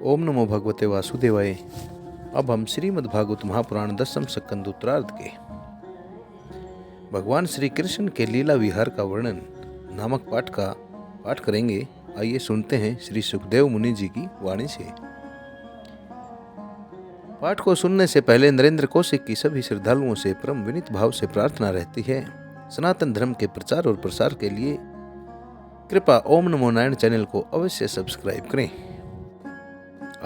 ओम नमो भगवते वासुदेवाय। अब हम श्रीमद्भागवत महापुराण 10वें स्कंद उत्तरार्ध के भगवान श्री कृष्ण के लीला विहार का वर्णन नामक पाठ का पाठ करेंगे। आइए सुनते हैं श्री सुखदेव मुनि जी की वाणी से। पाठ को सुनने से पहले नरेंद्र कौशिक की सभी श्रद्धालुओं से परम विनीत भाव से प्रार्थना रहती है, सनातन धर्म के प्रचार और प्रसार के लिए कृपया ओम नमो नारायण चैनल को अवश्य सब्सक्राइब करें।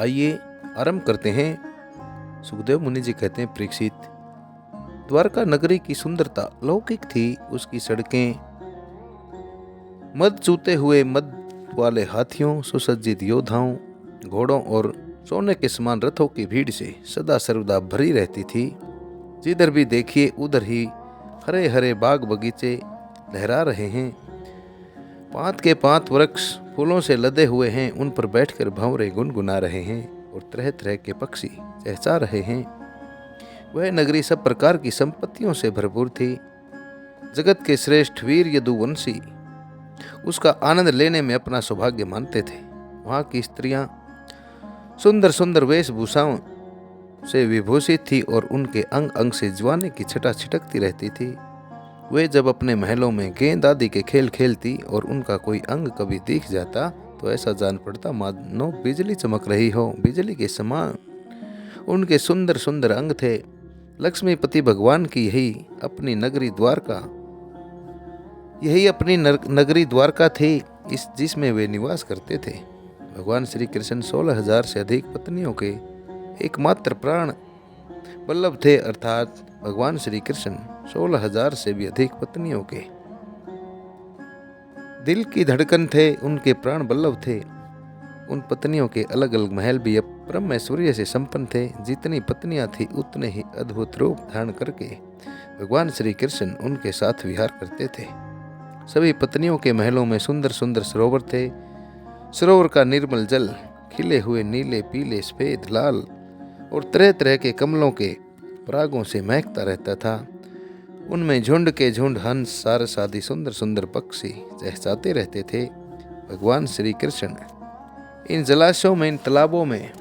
आइए आरंभ करते हैं। सुखदेव मुनि जी कहते हैं, परीक्षित, द्वारका नगरी की सुंदरता लौकिक थी। उसकी सड़कें मद चूते हुए मद वाले हाथियों, सुसज्जित योद्धाओं, घोड़ों और सोने के समान रथों की भीड़ से सदा सर्वदा भरी रहती थी। जिधर भी देखिए उधर ही हरे हरे बाग बगीचे लहरा रहे हैं। पांत के पांत वृक्ष फूलों से लदे हुए हैं, उन पर बैठकर भंवरे गुनगुना रहे हैं और तरह तरह के पक्षी चहचहा रहे हैं। वह नगरी सब प्रकार की संपत्तियों से भरपूर थी। जगत के श्रेष्ठ वीर यदुवंशी उसका आनंद लेने में अपना सौभाग्य मानते थे। वहाँ की स्त्रियां सुंदर सुंदर वेशभूषाओं से विभूषित थी और उनके अंग अंग से जवानी की छटा छिटकती रहती थी। वे जब अपने महलों में गेंद आदि के खेल खेलती और उनका कोई अंग कभी दिख जाता तो ऐसा जान पड़ता मानो बिजली चमक रही हो। बिजली के समान उनके सुंदर सुंदर अंग थे। लक्ष्मीपति भगवान की यही अपनी नगरी द्वारका थी, जिसमें वे निवास करते थे। भगवान श्री कृष्ण 16,000 से अधिक पत्नियों के एकमात्र प्राण वल्लभ थे, अर्थात भगवान श्री कृष्ण 16,000 से भी अधिक पत्नियों के दिल की धड़कन थे, उनके प्राण वल्लभ थे। उन पत्नियों के अलग अलग महल भी परम ऐश्वर्य से संपन्न थे। जितनी पत्नियां थी उतने ही अद्भुत रूप धारण करके भगवान श्री कृष्ण उनके साथ विहार करते थे। सभी पत्नियों के महलों में सुंदर सुंदर सरोवर थे। सरोवर का निर्मल जल खिले हुए नीले, पीले, सफेद, लाल और तरह तरह के कमलों के परागों से महकता रहता था। उनमें झुंड के झुंड हंस, सारस आदि सुंदर सुंदर पक्षी चहचहाते रहते थे। भगवान श्री कृष्ण इन जलाशयों में, इन तालाबों में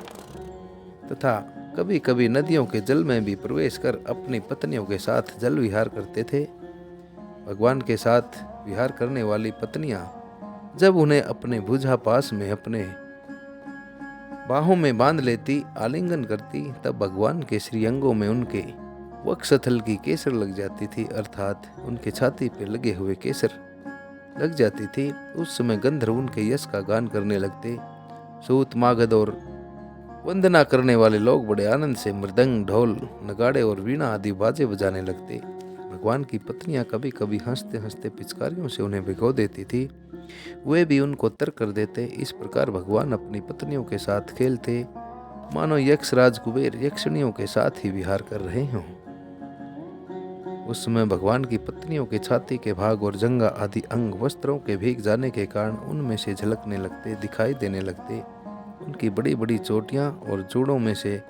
तथा कभी कभी नदियों के जल में भी प्रवेश कर अपनी पत्नियों के साथ जल विहार करते थे। भगवान के साथ विहार करने वाली पत्नियां जब उन्हें अपने भुजा पास में अपने बाहों में बांध लेती, आलिंगन करती, तब भगवान के श्रीअंगों में उनके वक्षस्थल की केसर लग जाती थी, अर्थात उनके छाती पे लगे हुए केसर लग जाती थी। उस समय गंधर्व उनके यश का गान करने लगते। सूत, मागध और वंदना करने वाले लोग बड़े आनंद से मृदंग, ढोल, नगाड़े और वीणा आदि बाजे बजाने लगते। भगवान की पत्नियां कभी कभी हंसते हंसते पिचकारियों से उन्हें भिगो देती थी, वे भी उनको तर्क कर देते। इस प्रकार भगवान अपनी पत्नियों के साथ खेलते मानो यक्षराज कुबेर यक्षिणियों के साथ ही विहार कर रहे हों। उस समय भगवान की पत्नियों के छाती के भाग और जंघा आदि अंग वस्त्रों के भीग जाने के कारण उनमें से झलकने लगते, दिखाई देने लगते। उनकी बड़ी बड़ी चोटियां और जोड़ों में से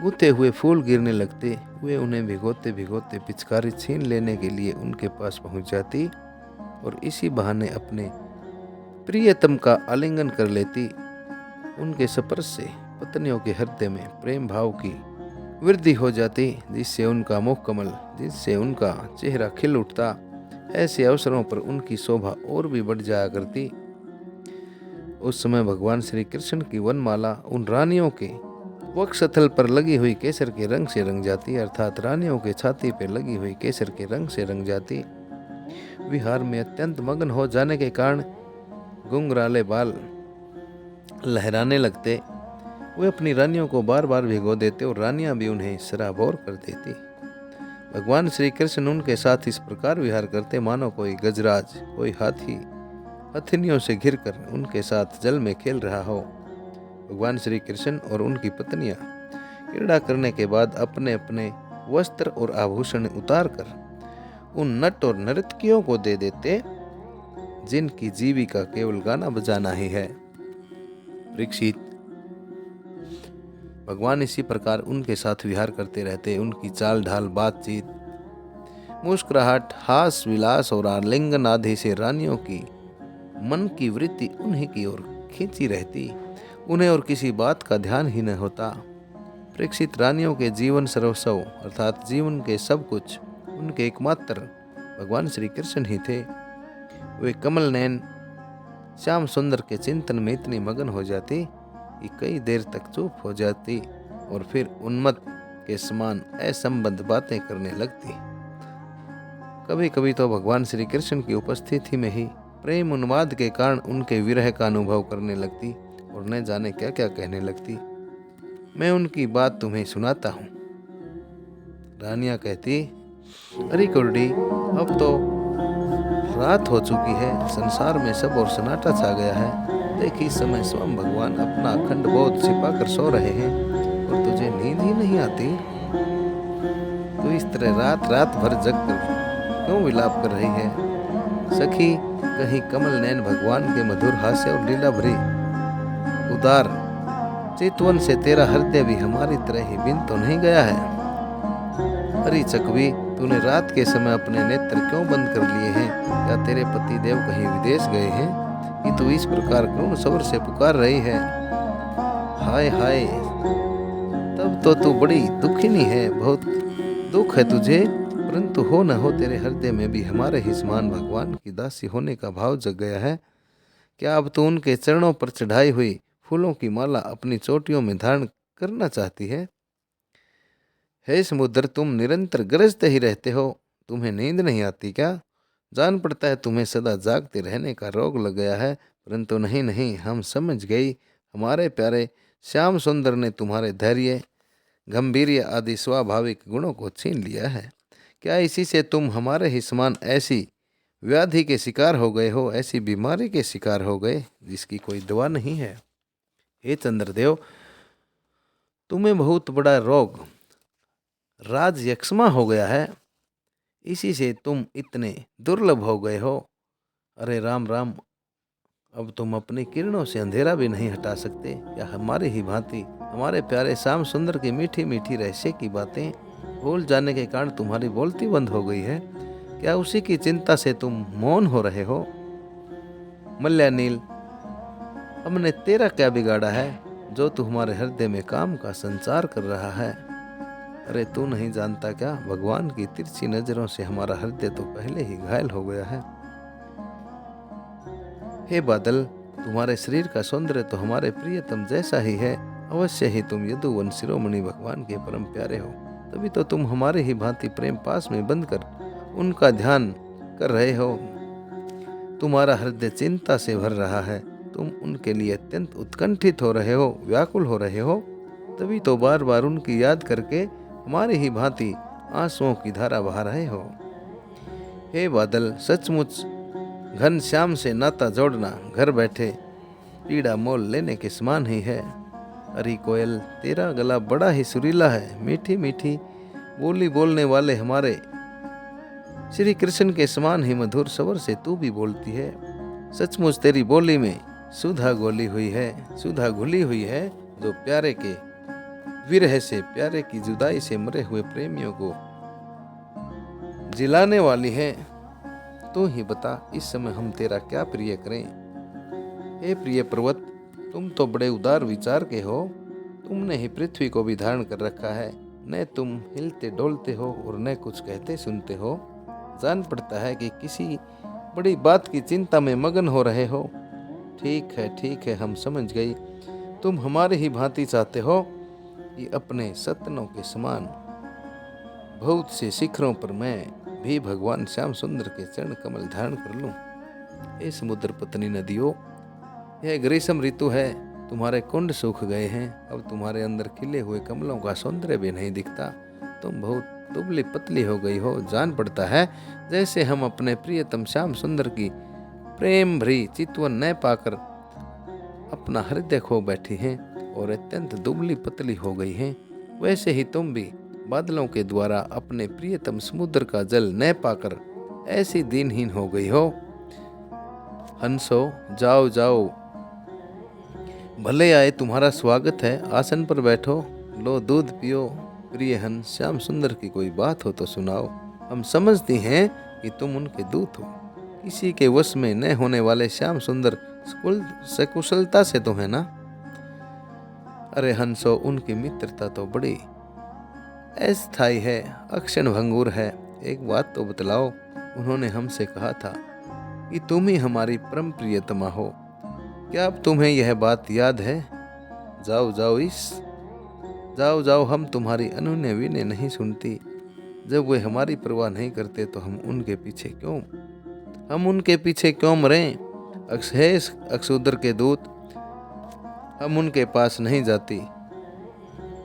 गुथे हुए फूल गिरने लगते। वे उन्हें भिगोते भिगोते पिचकारी छीन लेने के लिए उनके पास पहुंच जाती और इसी बहाने अपने प्रियतम का आलिंगन कर लेती। उनके स्पर्श से पत्नियों के हृदय में प्रेम भाव की वृद्धि हो जाती, जिससे उनका मुख कमल, जिससे उनका चेहरा खिल उठता। ऐसे अवसरों पर उनकी शोभा और भी बढ़ जाया करती। उस समय भगवान श्री कृष्ण की वनमाला उन रानियों के वक्षस्थल पर लगी हुई केसर के रंग से रंग जाती, अर्थात रानियों के छाती पर लगी हुई केसर के रंग से रंग जाती। विहार में अत्यंत मग्न हो जाने के कारण घुंघराले बाल लहराने लगते। वे अपनी रानियों को बार बार भिगो देते और रानियां भी उन्हें सराबोर कर देती। भगवान श्री कृष्ण उनके साथ इस प्रकार विहार करते मानो कोई गजराज, कोई हाथी हथिनियों से घिरकर उनके साथ जल में खेल रहा हो। भगवान श्री कृष्ण और उनकी पत्नियां क्रीड़ा करने के बाद अपने अपने वस्त्र और आभूषण उतार कर उन नट और नर्तकियों को दे देते जिनकी जीविका केवल गाना बजाना ही है। परीक्षित, भगवान इसी प्रकार उनके साथ विहार करते रहते। उनकी चाल ढाल, बातचीत, मुस्कुराहट, हास विलास और आलिंगन आदि से रानियों की मन की वृत्ति उन्हीं की ओर खींची रहती उन्हें और किसी बात का ध्यान ही न होता। परीक्षित रानियों के जीवन सर्वस्व अर्थात जीवन के सब कुछ उनके एकमात्र भगवान श्री कृष्ण ही थे। वे कमल नयन श्याम सुंदर के चिंतन में इतनी मगन हो जाती कि कई देर तक चुप हो जाती और फिर उन्मत्त के समान असंबद्ध बातें करने लगती। कभी कभी तो भगवान श्री कृष्ण की उपस्थिति में ही प्रेम उन्माद के कारण उनके विरह का अनुभव करने लगती और न जाने क्या क्या कहने लगती। मैं उनकी बात तुम्हें सुनाता हूँ। रानियां कहती, अरे कुर्डी, अब तो रात हो चुकी है, संसार में सब और सन्नाटा छा गया है। देख इस समय स्वयं भगवान अपना अखंड बोध छिपा कर सो रहे हैं और तुझे नींद ही नहीं आती। तू इस तरह रात रात भर जग कर क्यों विलाप कर रही है? सखी, कहीं कमल नयन भगवान के मधुर हास्य और लीला भरी उदार चितवन से तेरा हृदय भी हमारी तरह ही बिन तो नहीं गया है? अरे चकवी, तूने रात के समय अपने नेत्र क्यों बंद कर लिए हैं? क्या तेरे पति देव कहीं विदेश गए हैं कि तू इस प्रकार करुण स्वर से पुकार रही है? हाय हाय, तब तो तू बड़ी दुखिनी है, बहुत दुख है तुझे। परंतु हो न हो तेरे हृदय में भी हमारे ही समान भगवान की दासी होने का भाव जग गया है। क्या अब तू उनके चरणों पर चढ़ाई हुई फूलों की माला अपनी चोटियों में धारण करना चाहती है? हे समुद्र, तुम निरंतर गरजते ही रहते हो, तुम्हें नींद नहीं आती क्या? जान पड़ता है तुम्हें सदा जागते रहने का रोग लग गया है, परंतु नहीं नहीं, हम समझ गई। हमारे प्यारे श्याम सुंदर ने तुम्हारे धैर्य, गंभीर्य आदि स्वाभाविक गुणों को छीन लिया है। क्या इसी से तुम हमारे ही समान ऐसी व्याधि के शिकार हो गए हो, ऐसी बीमारी के शिकार हो गए जिसकी कोई दवा नहीं है? हे चंद्रदेव, तुम्हें बहुत बड़ा रोग राज यक्ष्मा हो गया है, इसी से तुम इतने दुर्लभ हो गए हो। अरे राम राम, अब तुम अपनी किरणों से अंधेरा भी नहीं हटा सकते? या हमारी ही भांति हमारे प्यारे श्याम सुंदर की मीठी मीठी रहस्य की बातें भूल जाने के कारण तुम्हारी बोलती बंद हो गई है? क्या उसी की चिंता से तुम मौन हो रहे हो? मल्यानील, हमने तेरा क्या बिगाड़ा है जो तू हमारे हृदय में काम का संचार कर रहा है? अरे तू नहीं जानता क्या, भगवान की तिरछी नजरों से हमारा हृदय तो पहले ही घायल हो गया है। हे बादल, तुम्हारे शरीर का सौंदर्य तो हमारे प्रियतम जैसा ही है। अवश्य ही तुम यदुवन शिरोमणि भगवान के परम प्यारे हो, तभी तो तुम हमारे ही भांति प्रेम पास में बंद कर उनका ध्यान कर रहे हो। तुम्हारा हृदय चिंता से भर रहा है, तुम उनके लिए अत्यंत उत्कंठित हो रहे हो, व्याकुल हो रहे हो, तभी तो बार बार उनकी याद करके हमारी ही भांति आंसुओं की धारा बहा रहे हो। हे बादल, सचमुच घन श्याम से नाता जोड़ना घर बैठे पीड़ा मोल लेने के समान ही है। अरे कोयल, तेरा गला बड़ा ही सुरीला है, मीठी मीठी बोली बोलने वाले हमारे श्री कृष्ण के समान ही मधुर स्वर से तू भी बोलती है। सचमुच तेरी बोली में सुधा घोली हुई है, सुधा घुली हुई है, जो प्यारे के विरह से, प्यारे की जुदाई से मरे हुए प्रेमियों को जिलाने वाली है। तू ही बता, इस समय हम तेरा क्या प्रिय करें? हे प्रिय पर्वत, तुम तो बड़े उदार विचार के हो, तुमने ही पृथ्वी को भी धारण कर रखा है। न तुम हिलते डोलते हो और न कुछ कहते सुनते हो। जान पड़ता है कि किसी बड़ी बात की चिंता में मगन हो रहे हो। ठीक है, हम समझ गई। तुम हमारे ही भांति चाहते हो कि अपने सतनों के समान बहुत से शिखरों पर मैं भी भगवान श्याम सुंदर के चरण कमल धारण कर लूं। हे समुद्र पत्नी नदियों, यह ग्रीष्म ऋतु है, तुम्हारे कुंड सूख गए हैं, अब तुम्हारे अंदर खिले हुए कमलों का सौंदर्य भी नहीं दिखता। तुम बहुत दुबली पतली हो गई हो। जान पड़ता है जैसे हम अपने प्रियतम श्याम सुंदर की प्रेम भरी चितवन न पाकर अपना हृदय खो बैठी हैं और अत्यंत दुबली पतली हो गई हैं। वैसे ही तुम भी बादलों के द्वारा अपने प्रियतम समुद्र का जल न पाकर ऐसी दीनहीन हो गई हो। हंसो, जाओ जाओ, भले आए, तुम्हारा स्वागत है, आसन पर बैठो, लो दूध पियो। प्रिय हंस, श्याम सुंदर की कोई बात हो तो सुनाओ, हम समझती हैं कि तुम उनके दूत हो। किसी के वश में न होने वाले श्याम सुंदर सकुशलता से तो है ना? अरे हंसो, उनकी मित्रता तो बड़ी अस्थायी है, अक्षण भंगुर है। एक बात तो बतलाओ, उन्होंने हमसे कहा था कि तुम ही हमारी परम प्रियतमा हो। क्या अब तुम्हें यह बात याद है? जाओ जाओ जाओ जाओ, हम तुम्हारी अनुनय विनय नहीं सुनती। जब वे हमारी परवाह नहीं करते तो हम उनके पीछे क्यों मरें? अक्षेश अक्षुद्र के दूत, हम उनके पास नहीं जाती।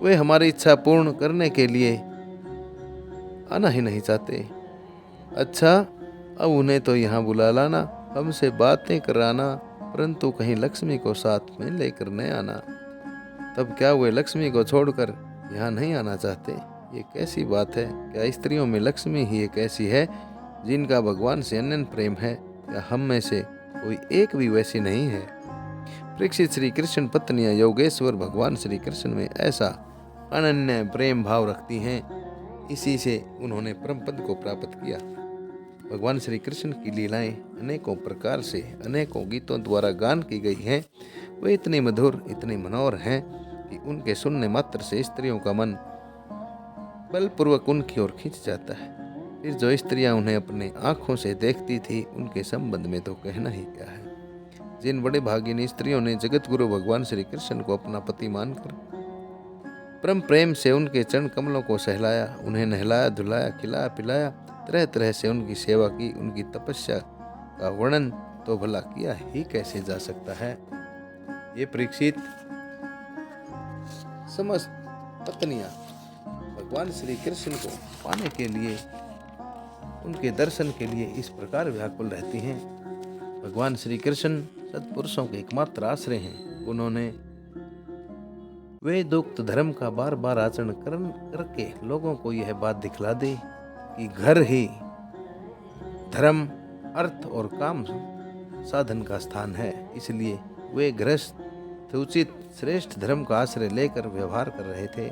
वे हमारी इच्छा पूर्ण करने के लिए आना ही नहीं चाहते। अच्छा, अब उन्हें तो यहाँ बुला लाना, हमसे बातें कराना, परंतु कहीं लक्ष्मी को साथ में लेकर न आना। तब क्या वे लक्ष्मी को छोड़कर यहाँ नहीं आना चाहते? ये कैसी बात है? क्या स्त्रियों में लक्ष्मी ही एक ऐसी है जिनका भगवान से अनन्य प्रेम है? या हम में से कोई एक भी वैसी नहीं है? परीक्षित, श्री कृष्ण पत्नियां योगेश्वर भगवान श्री कृष्ण में ऐसा अनन्य प्रेम भाव रखती हैं, इसी से उन्होंने परम पद को प्राप्त किया। भगवान श्री कृष्ण की लीलाएं अनेकों प्रकार से अनेकों गीतों द्वारा गान की गई हैं। वे इतनी मधुर, इतनी मनोहर हैं कि उनके सुनने मात्र से स्त्रियों का मन बलपूर्वक उनकी ओर खींच जाता है। फिर जो स्त्रियां उन्हें अपने आंखों से देखती थी, उनके संबंध में तो कहना ही क्या है। जिन बड़े भागिनी स्त्रियों ने जगत गुरु भगवान श्री कृष्ण को अपना पति मानकर परम प्रेम से उनके चरण कमलों को सहलाया, उन्हें नहलाया, धुलाया, खिलाया, पिलाया, तरह तरह से उनकी सेवा की, उनकी तपस्या का वर्णन तो भला किया ही कैसे जा सकता है। ये परीक्षित, समस्त पत्नियां भगवान श्री कृष्ण को पाने के लिए, उनके दर्शन के लिए इस प्रकार व्याकुल रहती हैं। भगवान श्री कृष्ण सत्पुरुषों के एकमात्र आश्रय हैं। उन्होंने वेदोक्त धर्म का बार बार आचरण करके लोगों को यह बात दिखला दी कि घर ही धर्म, अर्थ और काम साधन का स्थान है। इसलिए वे गृहस्थ उचित श्रेष्ठ धर्म का आश्रय लेकर व्यवहार कर रहे थे।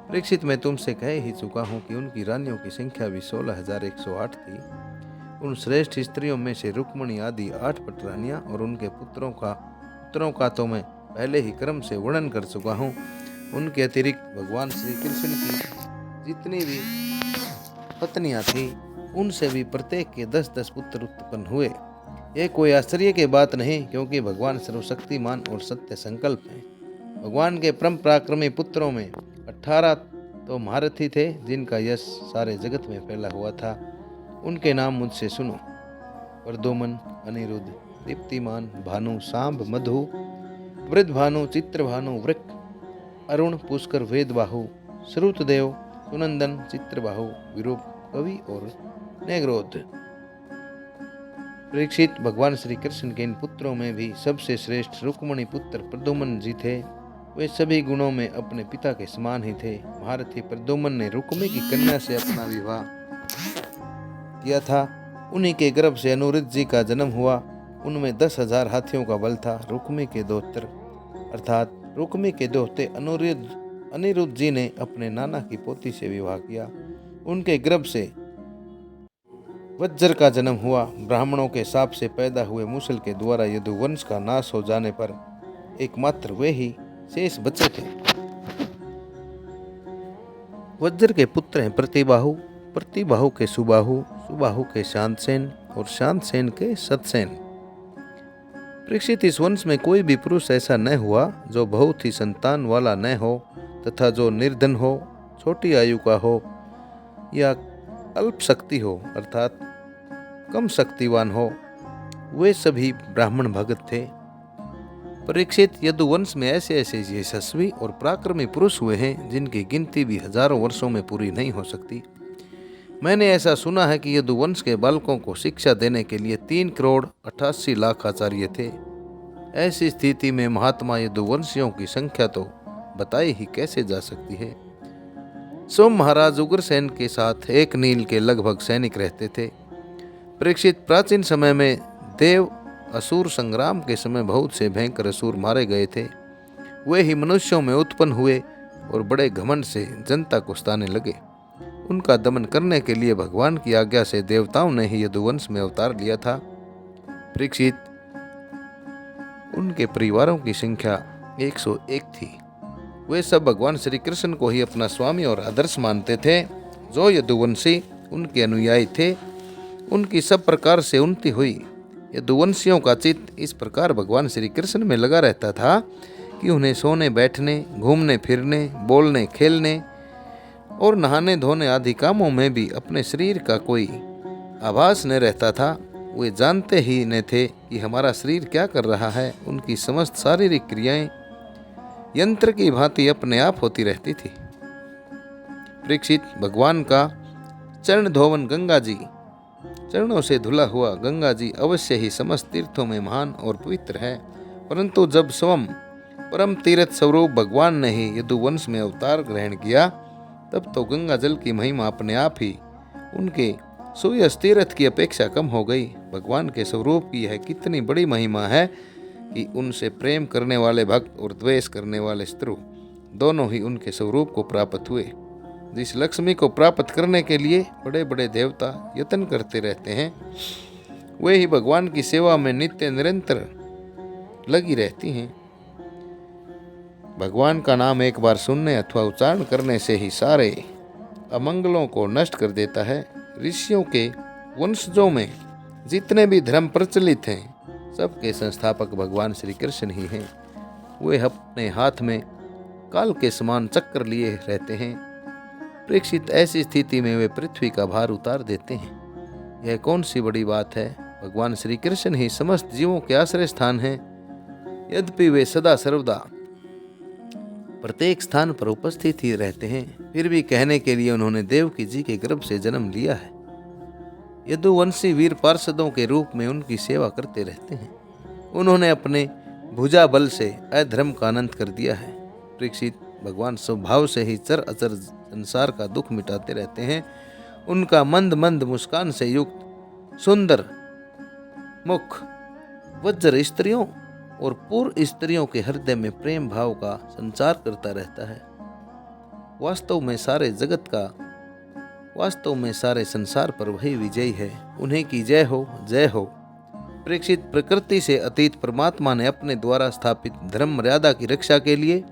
परीक्षित, मैं तुमसे कह ही चुका हूँ कि उनकी रानियों की संख्या भी 16,108 थी। उन श्रेष्ठ स्त्रियों में से रुक्मिणी आदि 8 पटरानियां और उनके पुत्रों का तो मैं पहले ही क्रम से वर्णन कर चुका हूँ। उनके अतिरिक्त भगवान श्री कृष्ण की जितनी भी पत्नियां थी, उनसे भी प्रत्येक के 10-10 पुत्र उत्पन्न हुए। यह कोई आश्चर्य की बात नहीं, क्योंकि भगवान सर्वशक्तिमान और सत्य संकल्प है। भगवान के परम पराक्रमी पुत्रों में 18 तो महारथी थे, जिनका यश सारे जगत में फैला हुआ था। उनके नाम मुझसे सुनो: प्रद्युम्न, अनिरुद्ध, दीप्तिमान, भानु, सांब, मधु, वृद्धभानु, चित्रभानु, वृक, अरुण, पुष्कर, वेदबाहु, श्रुतदेव, सुनंदन, चित्रबाहु, विरूप, कवि और नेग्रोध। परीक्षित, भगवान श्री कृष्ण के इन पुत्रों में भी सबसे श्रेष्ठ रुक्मिणी पुत्र प्रद्युम्न जी थे। वे सभी गुणों में अपने पिता के समान ही थे। महारथी प्रद्युम्न ने रुक्मी की कन्या से अपना विवाह किया था। उन्हीं के गर्भ से अनिरुद्ध जी का जन्म हुआ। उनमें 10,000 हाथियों का बल था। रुक्मी के दोहते अनिरुद्ध जी ने अपने नाना की पोती से विवाह किया। उनके गर्भ से वज्र का जन्म हुआ। ब्राह्मणों के शाप से पैदा हुए मूसल के द्वारा यदुवंश का नाश हो जाने पर एकमात्र वे ही शेष बचे थे। वज्र के पुत्र हैं प्रतिबाहु, प्रतिबाहु के सुबाहु, सुबाहु के शांतसेन और शांतसेन के सतसेन। परीक्षित, इस वंश में कोई भी पुरुष ऐसा न हुआ जो बहुत ही संतान वाला न हो, तथा जो निर्धन हो, छोटी आयु का हो या अल्प शक्ति हो, अर्थात कम शक्तिवान हो। वे सभी ब्राह्मण भगत थे। परीक्षित, यदुवंश में ऐसे ऐसे यशस्वी और पराक्रमी पुरुष हुए हैं जिनकी गिनती भी हजारों वर्षों में पूरी नहीं हो सकती। मैंने ऐसा सुना है कि यदुवंश के बालकों को शिक्षा देने के लिए 3,88,00,000 आचार्य थे। ऐसी स्थिति में महात्मा यदुवंशियों की संख्या तो बताई ही कैसे जा सकती है। सोम महाराज उग्रसेन के साथ एक नील के लगभग सैनिक रहते थे। परीक्षित, प्राचीन समय में देव असुर संग्राम के समय बहुत से भयंकर असुर मारे गए थे। वे ही मनुष्यों में उत्पन्न हुए और बड़े घमंड से जनता को सताने लगे। उनका दमन करने के लिए भगवान की आज्ञा से देवताओं ने ही यदुवंश में अवतार लिया था। परीक्षित, उनके परिवारों की संख्या 101 थी। वे सब भगवान श्री कृष्ण को ही अपना स्वामी और आदर्श मानते थे। जो यदुवंशी उनके अनुयायी थे, उनकी सब प्रकार से उन्नति हुई। यदुवंशियों का चित्त इस प्रकार भगवान श्री कृष्ण में लगा रहता था कि उन्हें सोने बैठने, घूमने फिरने, बोलने खेलने और नहाने धोने आदि कामों में भी अपने शरीर का कोई आभास न रहता था। वे जानते ही न थे कि हमारा शरीर क्या कर रहा है। उनकी समस्त शारीरिक क्रियाएं यंत्र की भांति अपने आप होती रहती थी। परीक्षित, भगवान का चरण धोवन गंगा जी, चरणों से धुला हुआ गंगा जी अवश्य ही समस्त तीर्थों में महान और पवित्र है, परंतु जब स्वयं परम तीर्थ स्वरूप भगवान ने ही यदुवंश में अवतार ग्रहण किया, तब तो गंगा जल की महिमा अपने आप ही उनके सूयस तीर्थ की अपेक्षा कम हो गई। भगवान के स्वरूप की यह कितनी बड़ी महिमा है कि उनसे प्रेम करने वाले भक्त और द्वेष करने वाले शत्रु दोनों ही उनके स्वरूप को प्राप्त हुए। जिस लक्ष्मी को प्राप्त करने के लिए बड़े बड़े देवता यत्न करते रहते हैं, वे ही भगवान की सेवा में नित्य निरंतर लगी रहती हैं। भगवान का नाम एक बार सुनने अथवा उच्चारण करने से ही सारे अमंगलों को नष्ट कर देता है। ऋषियों के वंशजों में जितने भी धर्म प्रचलित हैं, सबके संस्थापक भगवान श्री कृष्ण ही हैं। वे अपने हाथ में काल के समान चक्र लिए रहते हैं। परीक्षित, ऐसी स्थिति में वे पृथ्वी का भार उतार देते हैं। यह कौन सी बड़ी बात है। भगवान श्री कृष्ण ही समस्त जीवों के आश्रय स्थान हैं। यद्यपि वे सदा सर्वदा प्रत्येक स्थान पर उपस्थित ही रहते हैं, फिर भी कहने के लिए उन्होंने देवकी जी के गर्भ से जन्म लिया है। यदुवंशी वीर पार्षदों के रूप में उनकी सेवा करते रहते हैं। उन्होंने अपने भुजा बल से अधर्म का अनंत कर दिया है। परीक्षित, भगवान स्वभाव से ही चर अचर संसार का दुख मिटाते रहते हैं। उनका मंद मंद मुस्कान से युक्त सुंदर मुख वज्र स्त्रियों और पूर्व स्त्रियों के हृदय में प्रेम भाव का संचार करता रहता है। वास्तव में सारे संसार पर वही विजयी है। उन्हीं की जय हो, जय हो। परीक्षित, प्रकृति से अतीत परमात्मा ने अपने द्वारा स्थापित धर्म मर्यादा की रक्षा के लिए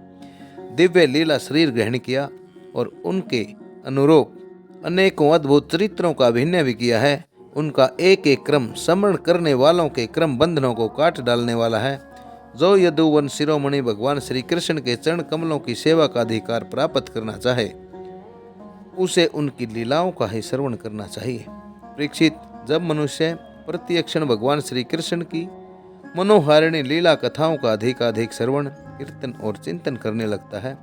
दिव्य लीला शरीर ग्रहण किया और उनके अनुरूप अनेकों अद्भुत चरित्रों का अभिनय भी किया है। उनका एक एक क्रम समरण करने वालों के क्रम बंधनों को काट डालने वाला है। जो यदुवंश शिरोमणि भगवान श्री कृष्ण के चरण कमलों की सेवा का अधिकार प्राप्त करना चाहे, उसे उनकी लीलाओं का ही श्रवण करना चाहिए। परीक्षित, जब मनुष्य प्रतिक्षण भगवान श्री कृष्ण की मनोहारिणी लीला कथाओं का अधिकाधिक श्रवण, कीर्तन और चिंतन करने लगता है,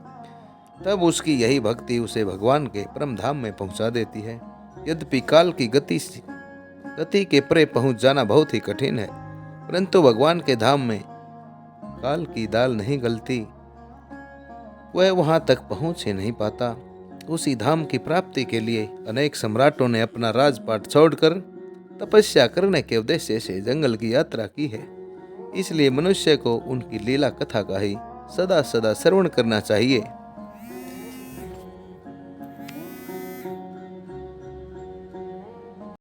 तब उसकी यही भक्ति उसे भगवान के परम धाम में पहुंचा देती है। यद्यपि काल की गति के परे पहुंच जाना बहुत ही कठिन है, परंतु भगवान के धाम में काल की दाल नहीं गलती। वह वहां तक पहुंच ही नहीं पाता। उसी धाम की प्राप्ति के लिए अनेक सम्राटों ने अपना राजपाट छोड़कर तपस्या करने के उद्देश्य से जंगल की यात्रा की है। इसलिए मनुष्य को उनकी लीला कथा का ही सदा सदा श्रवण करना चाहिए।